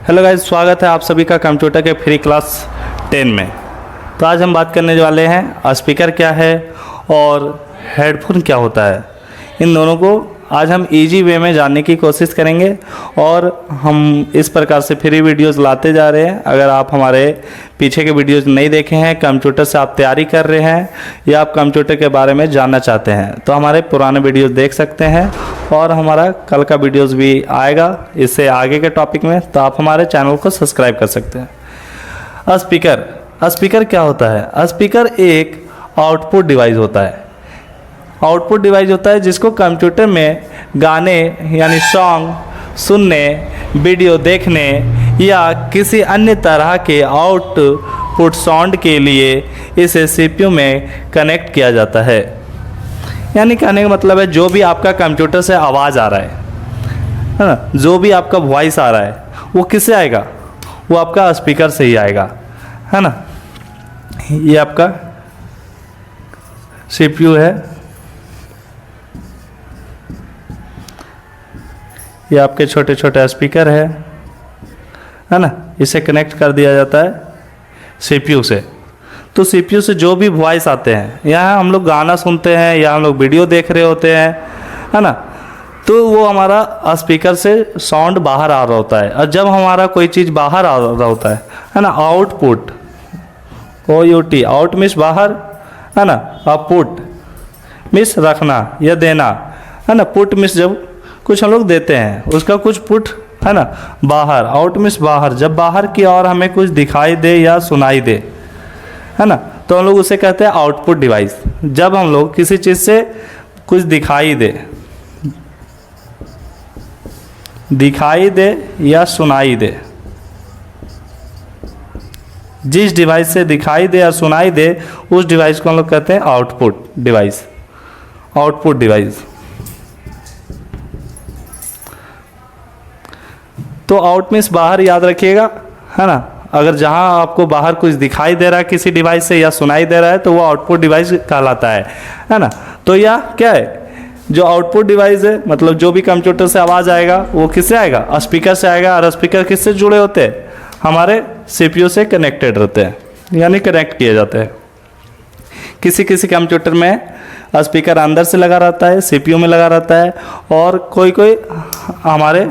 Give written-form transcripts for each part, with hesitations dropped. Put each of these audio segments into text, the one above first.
Hello guys, स्वागत है आप सभी का कंप्यूटर के फ्री क्लास 10 में। तो आज हम बात करने वाले हैं स्पीकर क्या है और हेडफोन क्या होता है। इन दोनों को आज हम इजी वे में जानने की कोशिश करेंगे और हम इस प्रकार से फ्री वीडियोस लाते जा रहे हैं। अगर आप हमारे पीछे के वीडियोस नहीं देखे हैं, कंप्यूटर से आप तैयारी कर रहे हैं या आप कंप्यूटर के बारे में जानना चाहते हैं, तो हमारे पुराने वीडियोस देख सकते हैं और हमारा कल का वीडियोस भी आएगा इससे आगे के टॉपिक में, तो आप हमारे चैनल को सब्सक्राइब कर सकते हैं। स्पीकर क्या होता है? स्पीकर एक आउटपुट डिवाइस होता है। आउटपुट डिवाइस होता है जिसको कंप्यूटर में गाने यानी सॉन्ग सुनने, वीडियो देखने या किसी अन्य तरह के आउटपुट साउंड के लिए इसे सीपीयू में कनेक्ट किया जाता है। यानी कहने का मतलब है जो भी आपका कंप्यूटर से आवाज़ आ रहा है ना, जो भी आपका वॉइस आ रहा है वो किससे आएगा? वो आपका स्पीकर से ही आएगा, है ना। ये आपका सीपीयू है, ये आपके छोटे छोटे स्पीकर है ना। इसे कनेक्ट कर दिया जाता है सीपीयू से। तो सीपीयू से जो भी वॉइस आते हैं, यहाँ हम लोग गाना सुनते हैं या हम लोग वीडियो देख रहे होते हैं, है ना, तो वो हमारा स्पीकर से साउंड बाहर आ रहा होता है। और जब हमारा कोई चीज़ बाहर आ रहा होता है ना, आउटपुट, OUT, आउट मीन्स बाहर, है ना, पुट मीन्स रखना या देना, है ना। पुट मीन्स जब कुछ हम लोग देते हैं उसका कुछ पुट, है ना, बाहर, आउट मीन्स बाहर। जब बाहर की ओर हमें कुछ दिखाई दे या सुनाई दे, है ना, तो हम लोग उसे कहते हैं आउटपुट डिवाइस। जब हम लोग किसी चीज़ से कुछ दिखाई दे या सुनाई दे, जिस डिवाइस से दिखाई दे या सुनाई दे उस डिवाइस को हम लोग कहते हैं आउटपुट डिवाइस। Output device. तो आउट मीन्स बाहर, याद रखिएगा, है ना। अगर जहां आपको बाहर कुछ दिखाई दे रहा है किसी डिवाइस से या सुनाई दे रहा है तो वो आउटपुट डिवाइस कहलाता है ना। तो यह क्या है? जो आउटपुट डिवाइस है, मतलब जो भी कंप्यूटर से आवाज़ आएगा वो किससे आएगा? स्पीकर से आएगा। और स्पीकर किससे जुड़े होते हैं? हमारे सीपीयू से कनेक्टेड रहते हैं, यानी कनेक्ट किए जाते हैं। किसी किसी कंप्यूटर में स्पीकर अंदर से लगा रहता है, सीपीयू में लगा रहता है, और कोई हमारे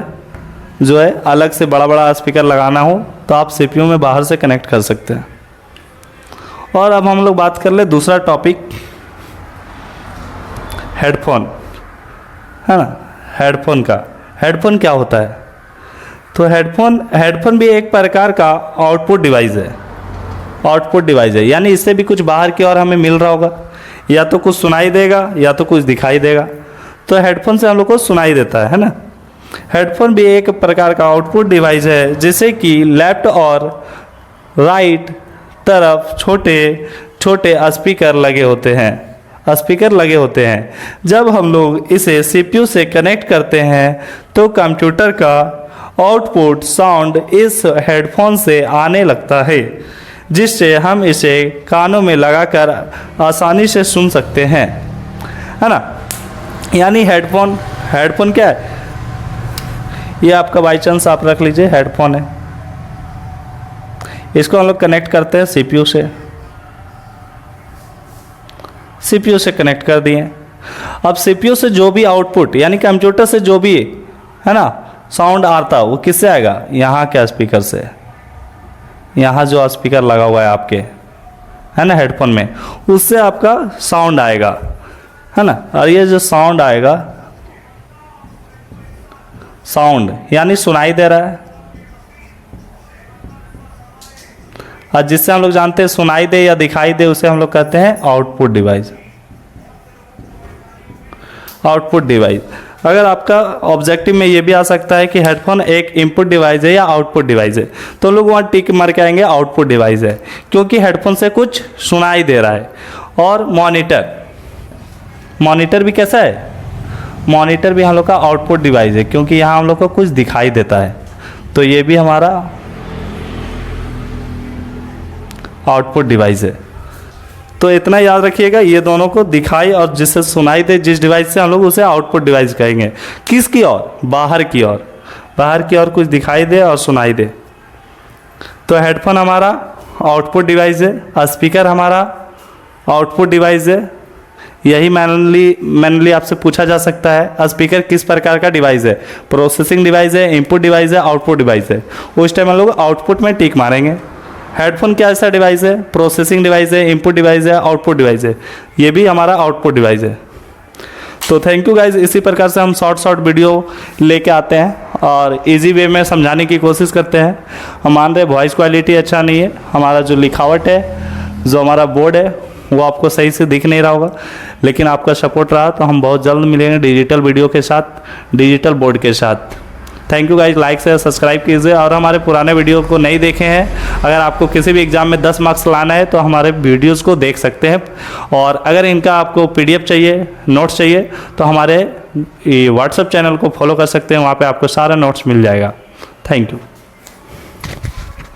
जो है अलग से बड़ा बड़ा स्पीकर लगाना हो तो आप सीपीयू में बाहर से कनेक्ट कर सकते हैं। और अब हम लोग बात कर ले दूसरा टॉपिक, हेडफोन, है ना। हेडफोन का, हेडफोन क्या होता है? तो हेडफोन भी एक प्रकार का आउटपुट डिवाइस है। आउटपुट डिवाइस है यानी इससे भी कुछ बाहर की ओर हमें मिल रहा होगा, या तो कुछ सुनाई देगा या तो कुछ दिखाई देगा। तो हेडफोन से हम लोग को सुनाई देता है ना। हेडफोन भी एक प्रकार का आउटपुट डिवाइस है जिसे कि लेफ्ट और राइट तरफ छोटे छोटे स्पीकर लगे होते हैं। जब हम लोग इसे सीपीयू से कनेक्ट करते हैं तो कंप्यूटर का आउटपुट साउंड इस हेडफोन से आने लगता है, जिससे हम इसे कानों में लगाकर आसानी से सुन सकते हैं, है ना। यानी हेडफोन क्या है? ये आपका बाई चांस आप रख लीजिए हेडफोन है। इसको हम लोग कनेक्ट करते हैं सीपीयू से कनेक्ट कर दिए। अब सीपीयू से जो भी आउटपुट, यानी कंप्यूटर से जो भी, है ना, साउंड आता है वो किससे आएगा? यहाँ के स्पीकर से। यहाँ जो स्पीकर लगा हुआ है आपके, है ना, हेडफोन में, उससे आपका साउंड आएगा, है ना। और ये जो साउंड आएगा, साउंड यानी सुनाई दे रहा है, और जिससे हम लोग जानते हैं सुनाई दे या दिखाई दे उसे हम लोग कहते हैं आउटपुट डिवाइस। Output device. अगर आपका ऑब्जेक्टिव में ये भी आ सकता है कि हेडफोन एक इनपुट डिवाइस है या आउटपुट डिवाइस है, तो लोग वहाँ टिक मार के आएंगे आउटपुट डिवाइस है, क्योंकि हेडफोन से कुछ सुनाई दे रहा है। और मॉनिटर भी कैसा है? मॉनिटर भी हम लोग का आउटपुट डिवाइस है, क्योंकि यहाँ हम लोग को कुछ दिखाई देता है, तो ये भी हमारा आउटपुट डिवाइस है। तो इतना याद रखिएगा, ये दोनों को दिखाई और जिससे सुनाई दे, जिस डिवाइस से हम लोग उसे आउटपुट डिवाइस कहेंगे। किसकी ओर? बाहर की ओर। बाहर की ओर कुछ दिखाई दे और सुनाई दे, तो हेडफोन हमारा आउटपुट डिवाइस है, स्पीकर हमारा आउटपुट डिवाइस है। यही मैनली आपसे पूछा जा सकता है स्पीकर किस प्रकार का डिवाइस है, प्रोसेसिंग डिवाइस है, इनपुट डिवाइस है, आउटपुट डिवाइस है। उस टाइम हम लोग आउटपुट में टिक मारेंगे। हेडफोन क्या ऐसा डिवाइस है, प्रोसेसिंग डिवाइस है, इनपुट डिवाइस है, आउटपुट डिवाइस है। ये भी हमारा आउटपुट डिवाइस है। तो थैंक यू गाइज। इसी प्रकार से हम शॉर्ट वीडियो लेके आते हैं और इजी वे में समझाने की कोशिश करते हैं। हम मान रहे वॉइस क्वालिटी अच्छा नहीं है, हमारा जो लिखावट है, जो हमारा बोर्ड है वो आपको सही से दिख नहीं रहा होगा, लेकिन आपका सपोर्ट रहा तो हम बहुत जल्द मिलेंगे डिजिटल वीडियो के साथ, डिजिटल बोर्ड के साथ। Thank you guys. लाइक से सब्सक्राइब कीजिए और हमारे पुराने वीडियो को नहीं देखे हैं, अगर आपको किसी भी एग्ज़ाम में 10 मार्क्स लाना है तो हमारे वीडियोस को देख सकते हैं। और अगर इनका आपको PDF चाहिए, नोट्स चाहिए, तो हमारे व्हाट्सएप चैनल को फॉलो कर सकते हैं, वहाँ पे आपको सारा नोट्स मिल जाएगा। Thank you.